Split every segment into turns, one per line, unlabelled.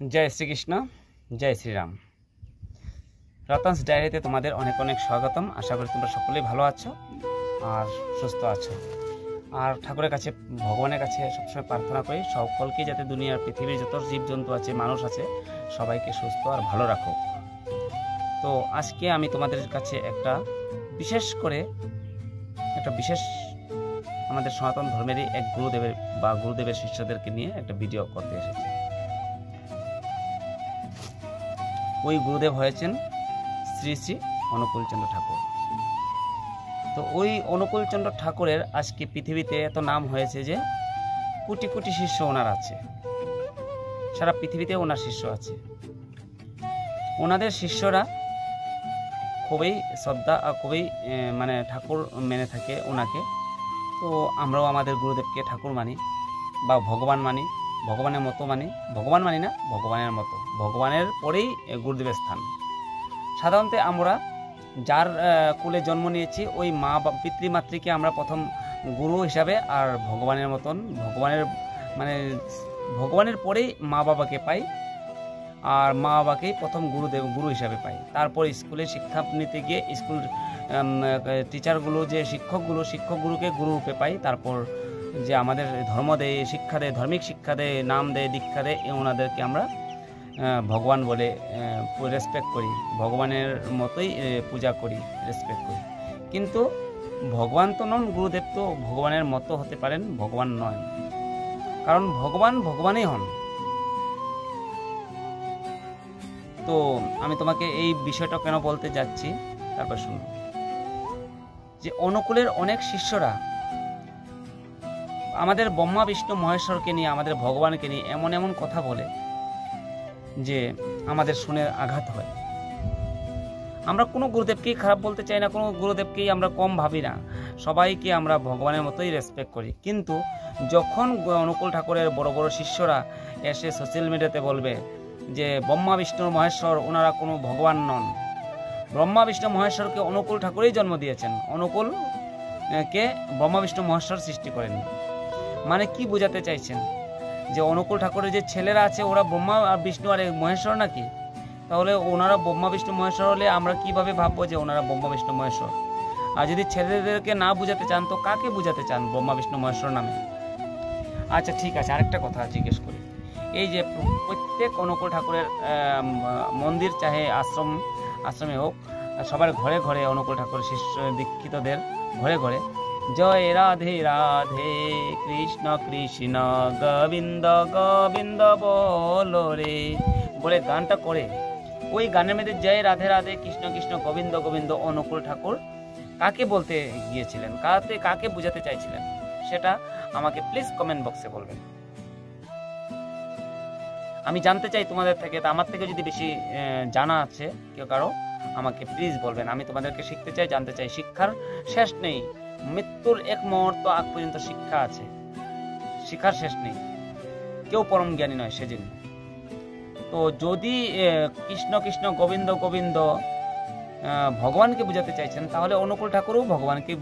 जय श्री कृष्ण जय श्री राम। रतन्स डायरीते तुम्हारे अनेक अनेक स्वागतम। आशा करी तुम्हारा सकलेई भालो आछो और सुस्थ आछो और ठाकुरेर काछे भगवानेर काछे सब समय प्रार्थना करी सकलके जाते दुनियार पृथिवीर जत जीव जन्तु आछे मानुष आछे सबाइके सुस्थ और भालो राखो। तो आजके आमी तुम्हादेर काछे एकटा विशेष आमादेर सनातन धर्मेर एक गुरुदेवेर बा गुरुदेवेर शिष्यदेरके निये एकटा भिडियो करते एसेछि। ওই গুরুদেব হয়েছেন শ্রী শ্রী অনুকূলচন্দ্র ঠাকুর। তো ওই অনুকূলচন্দ্র ঠাকুরের আজকে পৃথিবীতে এত নাম হয়েছে যে কোটি কোটি শিষ্য ওনার আছে, সারা পৃথিবীতে ওনার শিষ্য আছে। ওনাদের শিষ্যরা খুবই শ্রদ্ধা আর খুবই মানে ঠাকুর মেনে থাকে ওনাকে। তো আমরাও আমাদের গুরুদেবকে ঠাকুর মানি বা ভগবান মানি, ভগবানের মতো মানি, ভগবান মানি না ভগবানের মতো, ভগবানের পরেই গুরুদেবের স্থান। সাধারণত আমরা যার কুলে জন্ম নিয়েছি ওই মা বা পিতৃমাতৃকে আমরা প্রথম গুরু হিসাবে আর ভগবানের মতন ভগবানের পরেই মা বাবাকে পাই আর মা বাবাকেই প্রথম গুরু হিসাবে পাই। তারপর স্কুলে শিক্ষা নিতে গিয়ে স্কুল টিচারগুলো যে শিক্ষকগুলোকে গুরু রূপে পাই। তারপর যে আমাদের ধর্ম দেয়, শিক্ষা দেয়, ধার্মিক শিক্ষা দেয়, নাম দেয়, দীক্ষা দেয়, ওনাদেরকে আমরা ভগবান বলে রেসপেক্ট করি, ভগবানের মতোই পূজা করি, রেসপেক্ট করি। কিন্তু ভগবান তো নন, গুরুদেব তো ভগবানের মতো হতে পারেন, ভগবান নয়। কারণ ভগবানই হন। তো আমি তোমাকে এই বিষয়টা কেন বলতে যাচ্ছি তারপর শুনো। যে অনুকূলের অনেক শিষ্যরা আমাদের ব্রহ্মা বিষ্ণু মহেশ্বরকে নিয়ে, আমাদের ভগবানকে নিয়ে এমন এমন কথা বলে যে আমাদের শুনে আঘাত হয়। আমরা কোনো গুরুদেবকেই খারাপ বলতে চাই না, কোনো গুরুদেবকেই আমরা কম ভাবি না, সবাইকে আমরা ভগবানের মতোই রেসপেক্ট করি। কিন্তু যখন অনুকূল ঠাকুরের বড় বড় শিষ্যরা এসে সোশ্যাল মিডিয়াতে বলবে যে ব্রহ্মা বিষ্ণু মহেশ্বর ওনারা কোনো ভগবান নন, ব্রহ্মা বিষ্ণু মহেশ্বরকে অনুকূল ঠাকুরই জন্ম দিয়েছেন, অনুকূলকে ব্রহ্মা বিষ্ণু মহেশ্বর সৃষ্টি করেননি। মানে কি বোঝাতে চাইছেন? যে অনুকূল ঠাকুরের যে ছেলেরা আছে ওরা ব্রহ্মা আর বিষ্ণু আর মহেশ্বর নাকি? তাহলে ওনারা ব্রহ্মা বিষ্ণু মহেশ্বর হলে আমরা কিভাবে ভাববো যে ওনারা ব্রহ্মা বিষ্ণু মহেশ্বর? আর যদি ছেলেদেরকে না বুঝাতে চান তো কাকে বুঝাতে চান ব্রহ্মা বিষ্ণু মহেশ্বর নামে? আচ্ছা ঠিক আছে, আরেকটা কথা জিজ্ঞেস করি। এই যে প্রত্যেক অনুকূল ঠাকুরের মন্দির চাহে আশ্রমে হোক, সবার ঘরে ঘরে অনুকূল ঠাকুরের শিষ্য দীক্ষিতদের ঘরে ঘরে জয় রাধে রাধে কৃষ্ণ কৃষ্ণ গোবিন্দ গোবিন্দ বলো রে বলে গানটা করে, ওই গানের মধ্যে জয় রাধে রাধে কৃষ্ণ কৃষ্ণ গোবিন্দ গোবিন্দ অনুকূল ঠাকুর কাকে বলতে গিয়েছিলেন, কাকে বোঝাতে চাইছিলেন সেটা আমাকে প্লিজ কমেন্ট বক্সে বলবেন। আমি জানতে চাই তোমাদের থেকে। আমার থেকে যদি বেশি জানা আছে কেউ কারো আমাকে প্লিজ বলবেন। আমি তোমাদেরকে শিখতে চাই, জানতে চাই। শিক্ষার শেষ নেই, মৃত্যুর এক মুহূর্ত আগ পর্যন্ত শিক্ষা আছে, শিক্ষার শেষ নেই। কেউ পরম জ্ঞানী নয় সেদিন। তো যদি কৃষ্ণ কৃষ্ণ গোবিন্দ গোবিন্দ ভগবানকে বুঝাতে চাইছেন তাহলে অনুকূল ঠাকুরও ভগবানকেই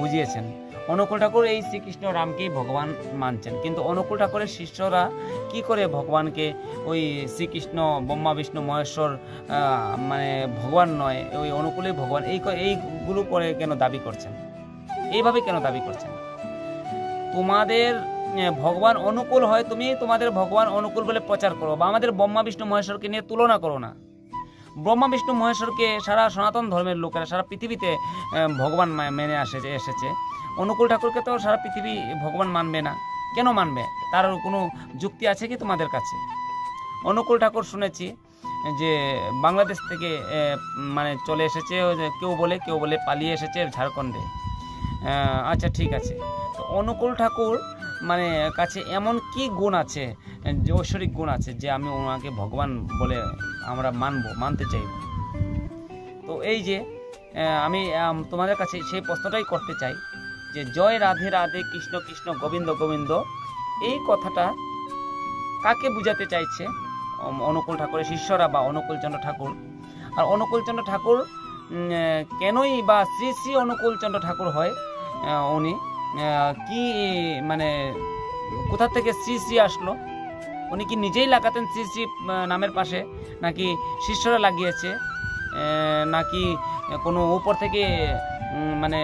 বুঝিয়েছেন। অনুকূল ঠাকুর এই শ্রীকৃষ্ণ রামকেই ভগবান মানছেন। কিন্তু অনুকূল ঠাকুরের শিষ্যরা কি করে ভগবানকে ওই শ্রীকৃষ্ণ ব্রহ্মা বিষ্ণু মহেশ্বর মানে ভগবান নয়, ওই অনুকূলেই ভগবান এইগুলো করে কেন দাবি করছেন? এইভাবে কেন দাবি করছেন? তোমাদের ভগবান অনুকূল হয়, তুমি তোমাদের ভগবান অনুকূল বলে প্রচার করো, বা আমাদের ব্রহ্মা বিষ্ণু মহেশ্বরকে নিয়ে তুলনা করো না। ব্রহ্মা বিষ্ণু মহেশ্বরকে সারা সনাতন ধর্মের লোকেরা সারা পৃথিবীতে ভগবান মেনে এসেছে। অনুকূল ঠাকুরকে তো সারা পৃথিবী ভগবান মানবে না। কেন মানবে? তার কোনো যুক্তি আছে কি তোমাদের কাছে? অনুকূল ঠাকুর শুনেছি যে বাংলাদেশ থেকে মানে চলে এসেছে, কেউ বলে পালিয়ে এসেছে ঝাড়খণ্ডে। আচ্ছা ঠিক আছে। তো অনুকূল ঠাকুর মানে কাছে এমন কি গুণ আছে, যে ঐশ্বরিক গুণ আছে যে আমি ওনাকে ভগবান বলে আমরা মানতে চাইব? তো এই যে আমি তোমাদের কাছে সেই প্রশ্নটাই করতে চাই যে জয় রাধে রাধে কৃষ্ণ কৃষ্ণ গোবিন্দ গোবিন্দ এই কথাটা কাকে বুঝাতে চাইছে অনুকূল ঠাকুরের শিষ্যরা বা অনুকূলচন্দ্র ঠাকুর? আর অনুকূলচন্দ্র ঠাকুর কেনই বা শ্রী শ্রী অনুকূলচন্দ্র ঠাকুর হয়? উনি কি মানে কোথা থেকে শ্রী শ্রী আসলো? উনি কি নিজেই লাগাতেন শ্রী শ্রী নামের পাশে, নাকি শিষ্যরা লাগিয়েছে, নাকি কোনো উপর থেকে মানে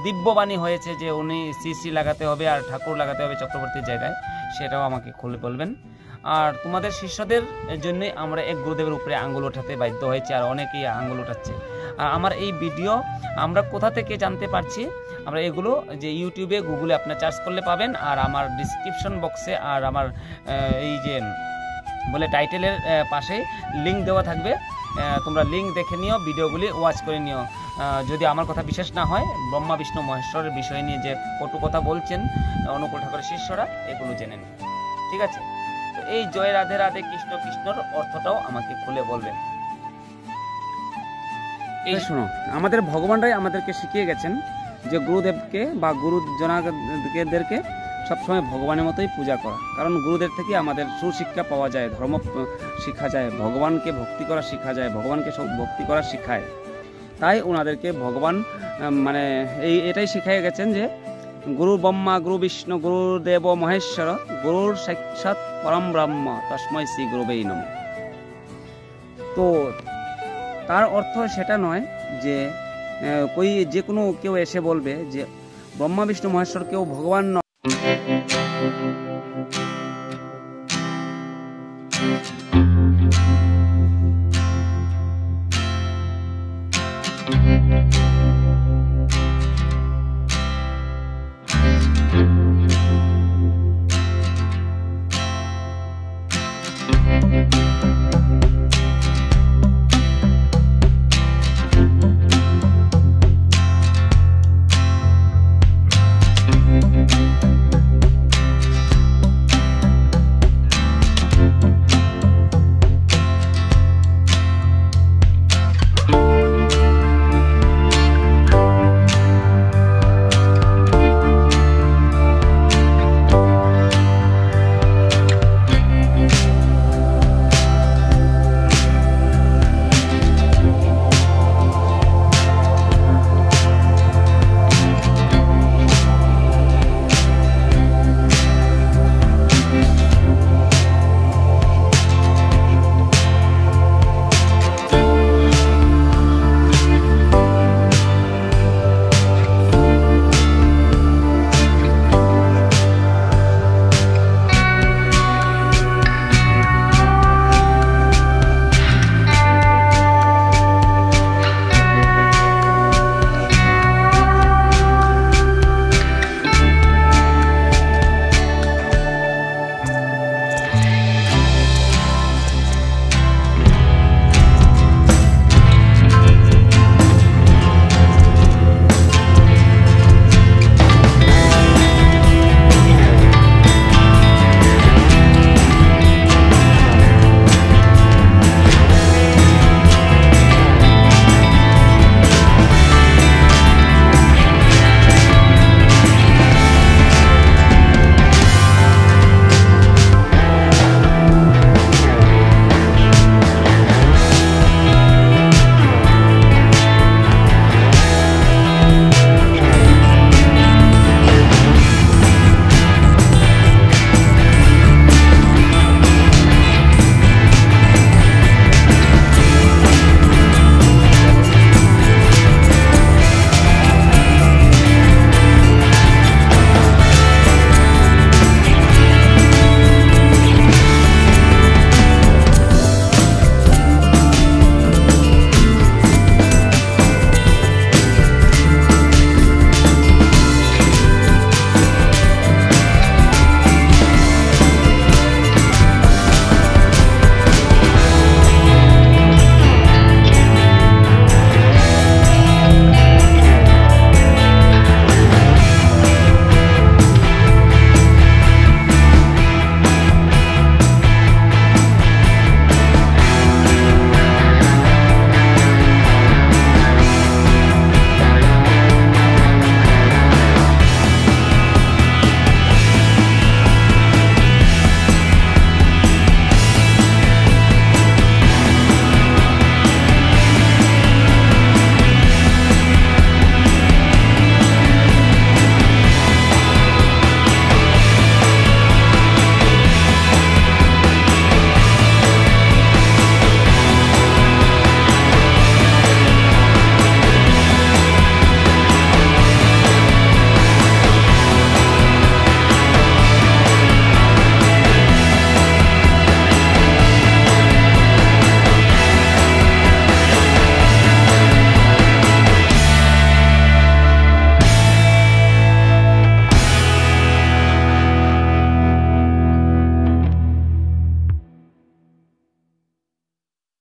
দিব্যবাণী হয়েছে যে উনি শ্রী শ্রী লাগাতে হবে আর ঠাকুর লাগাতে হবে চক্রবর্তীর জায়গায়, সেটাও আমাকে খুলে বলবেন। আর তোমাদের শিষ্যদের জন্যই আমরা এক গুরুদেবের উপরে আঙ্গুল ওঠাতে বাধ্য হয়েছি, আর অনেকেই আঙ্গুল ওঠাচ্ছে। আর আমার এই ভিডিও আমরা কোথা থেকে জানতে পারছি, আমরা এগুলো যে ইউটিউবে গুগলে আপনার সার্চ করলে পাবেন, আর আমার ডিসক্রিপশন বক্সে আর আমার এই যে বলে টাইটেলের পাশে লিঙ্ক দেওয়া থাকবে, তোমরা লিঙ্ক দেখে নিও, ভিডিওগুলি ওয়াচ করে নিও। যদি আমার কথা বিশেষ না হয়, ব্রহ্মা বিষ্ণু মহেশ্বরের বিষয় নিয়ে যে কটু কথা বলছেন অনুকূল ঠাকুরের শিষ্যরা, এগুলো জেনে নিন, ঠিক আছে? তো এই জয় রাধে রাধে কৃষ্ণ কৃষ্ণর অর্থটাও আমাকে খুলে বলবেন। এই শোনো, আমাদের ভগবানরাই আমাদেরকে শিখিয়ে গেছেন যে গুরুদেবকে বা গুরুজনদেরকে সবসময় ভগবানের মতোই পূজা করা, কারণ গুরুদেব থেকে আমাদের সুশিক্ষা পাওয়া যায়, ধর্ম শিক্ষা যায়, ভগবানকে ভক্তি করা শিখা যায়, ভগবানকে সব ভক্তি করা শিখায়। তাই ওনাদেরকে ভগবান মানে এটাই শিখাই গেছেন যে গুরু ব্রহ্মা গুরু বিষ্ণু গুরুদেব মহেশ্বর গুরুর সাক্ষাৎ পরম ব্রহ্ম তস্মৈ শ্রী গুরুবেই নমঃ। তো তার অর্থ সেটা নয় যে যে কোনো কেউ এসে বলবে যে ব্রহ্মা বিষ্ণু মহেশ্বর কেউ ভগবান নয়।